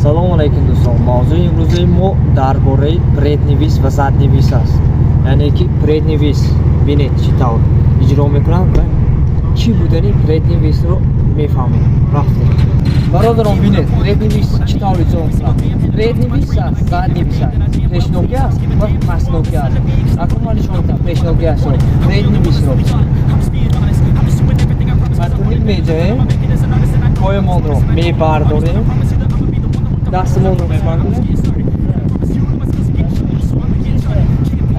Салом алейкум дӯстон. Мавзӯи имрӯзаи мо дар бораи преднивис ва заднивис аст. Яъне ки преднивис бинед чӣ тавр иҷро мекунанд ва чӣ будани преднивисро мефаҳмед. Рафтем. Бародарон бинед, преднивис чӣ тавр иҷро мекунанд? Преднивис аст, заднивис аст. Пешноки аст ва пасноки аст. Акнун ман нишон медиҳам пешноки астро, преднивисро. Ба турник меҷоем, поямонро мебардорем, дастмонро мебандем.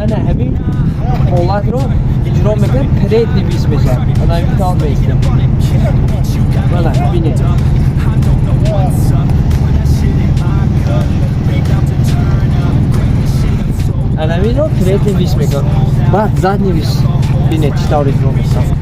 Ана ҳамин ҳолатро иҷро мекунем, преднивис мешавад. Ана ҳамин тавр меистем. Мана бинед. Ана ҳаминро преднивис мекунем. Баъд заднивис бинед чӣ тавр иҷро мешавад.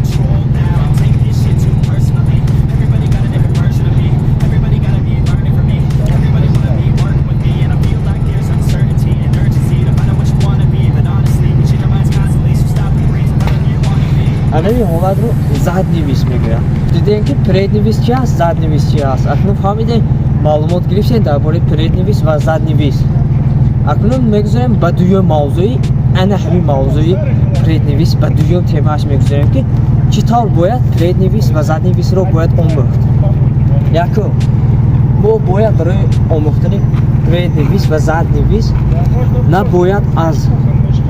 Анами ҳолатро заднивис мегӯям. Дидем ки преднивис чи аст, заднивис чи аст. Акнун фаҳмидем, маълумот гирифтем дар бораи преднивис ва заднивис. Акнун мегузорем ба дуюм мавзӯи, ана ҳамин мавзӯи преднивис ба дуюм темааш мегузорем ки чӣ тавр бояд преднивис ва заднивисро бояд омӯхт. Якум, мо бояд барои омӯхтани преднивис ва заднивис набояд аз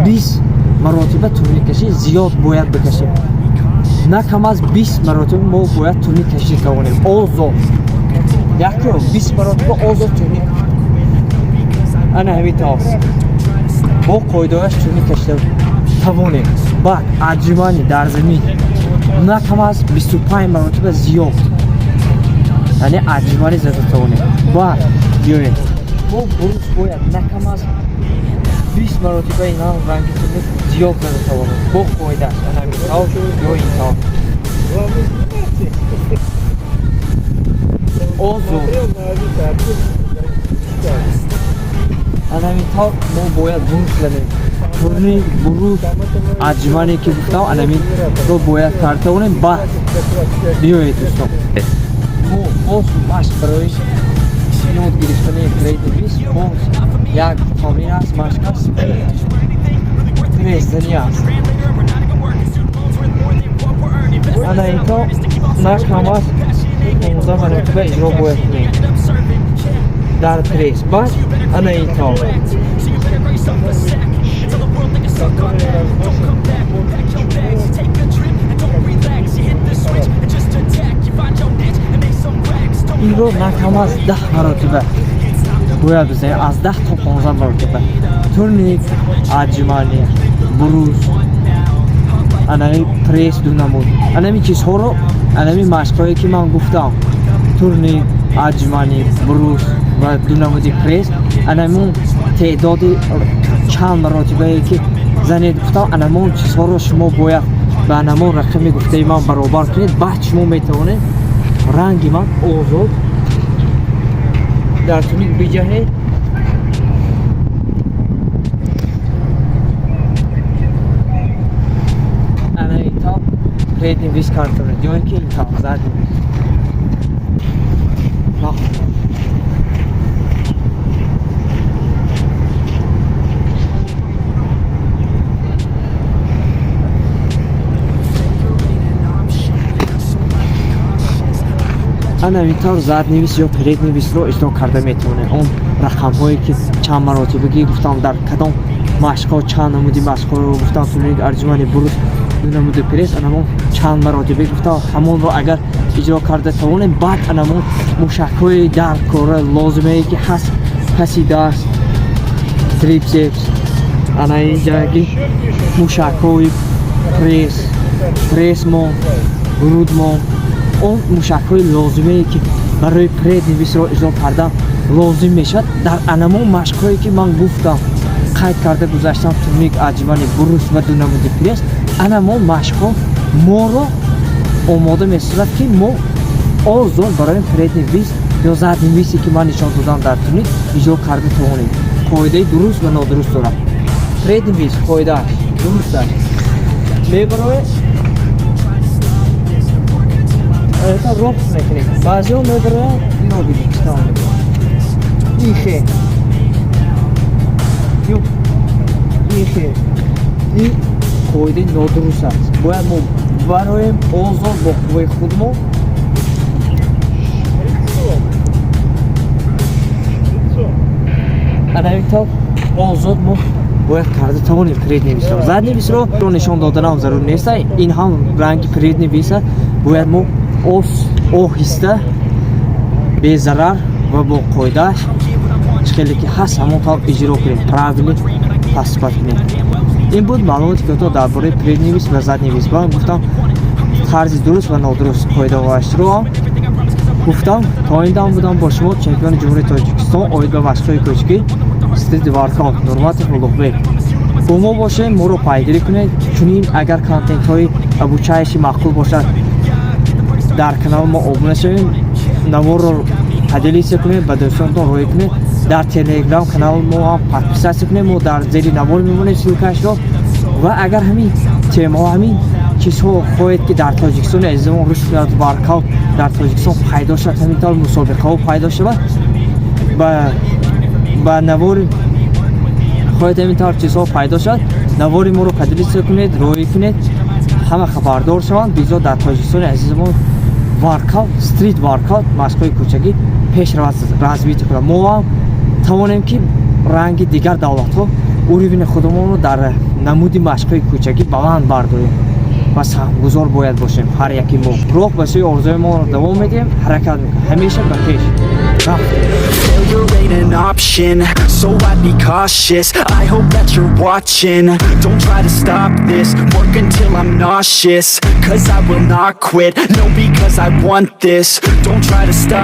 20 маротиба турниккашӣ зиёд бояд бикашем. На кам аз 20 маротиба мо бояд турник кашида тавонем. Озод. Якум 20 маротиба озод турник. Ана ҳамин тавр. Бо қоидааш турник кашида тавонем. Баъд аҷмани дар замин на кам аз 25 маротиба зиёд. Яъне аҷмани зада тавонем. Баъд биёем. Бо бурус бояд на кам аз 20 маротиба ин ҳам ранги турник зиёд зада тавонем. Бо қоидааш ана ҳамин тавр ё ин тавр. Озод. Ана ҳамин тавр мо бояд бурус занем. Турник, бурус, аҷмане ки гуфтам ана ҳаминро бояд кар тавонем. Баъд биёед дӯстон. Мо боз машқ барои ёд гирифтани преднивис боз як тамрин аст, машқ аст. Прездани аст. Ана ин тавр на кам аз 15 маротиба иҷро бояд кунем дар пресс. Баъд ана ин тавр. Инро на кам аз 10 маротиба бояд бизанем, аз 10 то 15 маротиба. Турник, аҷмани, бурус, анами пресс дунамуд. Анами чизҳоро, анами машқҳое ки ман гуфтам. Турник, аҷмани, бурус ва дунамуди пресс. Анамон теъдоди чанд маротибае ки занед гуфтам, анамон чизҳоро шумо бояд ба анамон рақами гуфтаи ман баробар кунед. Баъд шумо метавонед ранги ман озод дар турник биҷаҳед. Ана ин тавр преднивис кардем. Ё ин ки ин тавр заднивис. Ана ҳамин тавр заднивис ё преднивисро иҷро карда метавонем. Он рақамҳое ки чанд маротибагӣ гуфтам, дар кадом машқҳо чанд намуди машқҳоро гуфтам, турник, арҷмани, бурус, дунамуди пресс, анамон чанд маротибагӣ гуфтам, ҳамонро агар иҷро карда тавонем, баъд анамон мушакҳои дар кора лозимае ки ҳаст, паси даст, трипсепс, ана инҷаги мушакҳои пресс, прессмон, грудмон, он мушакҳои лозимае ки барои преднивисро иҷро кардан лозим мешавад. Дар анамон машқҳое ки ман гуфтам, қайд карда гузаштам, турник, аҷмани, бурус ва дунамуди пресс, анамон машқҳо моро омода месозад ки мо озод барои преднивис ё заднивисе ки ман нишон додам дар турник иҷро карда тавонем. Қоидаи дуруст ва нодуруст дорад. Преднивис қоидааш дуруст аст. Мебароед это рост мекунем. Баъзеҳо мебарояд ино бигӯштам. ихе ё ихе ин қоидаи нодуруст аст. Бояд мо бароем озод бо қувваи худмо анавинтав озод мо бояд карда тавонем предний висро. Задний висро нишон доданам зарур нест. Ин ҳам ранги предний виса бояд мо оҳиста безарар ва бо қоидааш хеле ки ҳаст ҳамон тавр иҷро кунем, правиле паспорт кунем. Ин буд маълумоти кӯтоҳ дар бораи предний вис ва задний вис. Ба гуфтам тарзи дуруст ва нодуруст қоидаҳоашро гуфтам. То оиндам будам бо шумо чемпиони ҷумҳурии Тоҷикистон оид ба машқҳои кӯчагӣ стрит воркаут Нурматов Улугбек. Бо мо бошед, моро пайгирӣ кунед. Чунин агар контентҳои обучаиши маъқул бошад дар канал мо обуна шавед, наворҳо поделися кунед, ба дӯстонтон роҳӣ кунед. Дар Телеграм канал мо ҳам подписатсия кунед. Мо дар зери навор мемонем силкаашро. Ва агар ҳамин темаҳо, ҳамин чизҳо хоҳед ки дар Тоҷикистони азизамон рушд кунад, воркаут дар Тоҷикистон пайдо шавад, ҳамин тавр мусобиқаҳо пайдо шавад, ба навори хоҳед ҳамин тавр чизҳо пайдо шавад, навори моро поделися кунед, роҳӣ кунед, ҳама хабардор шаванд. Бизо дар Тоҷикистони азизамон воркаут, стрит воркаут, машқҳои кӯчагӣ пеш развития кунад. Мо ҳам тавонем ки ранги дигар давлатҳо уровни худамонро дар намуди машқҳои кӯчагӣ баланд бардорем. Бас ҳамгузор бояд бошем ҳар яки мо. Роҳ ба сӯи орзуимонро давом медиҳем, ҳаракат мекунем, ҳамеша ба пеш. Failure ain't an option, so I'd be cautious. I hope that you're watching. Don't try to stop this, work until I'm nauseous. Cause I will not quit, no, because I want this. Don't try to stop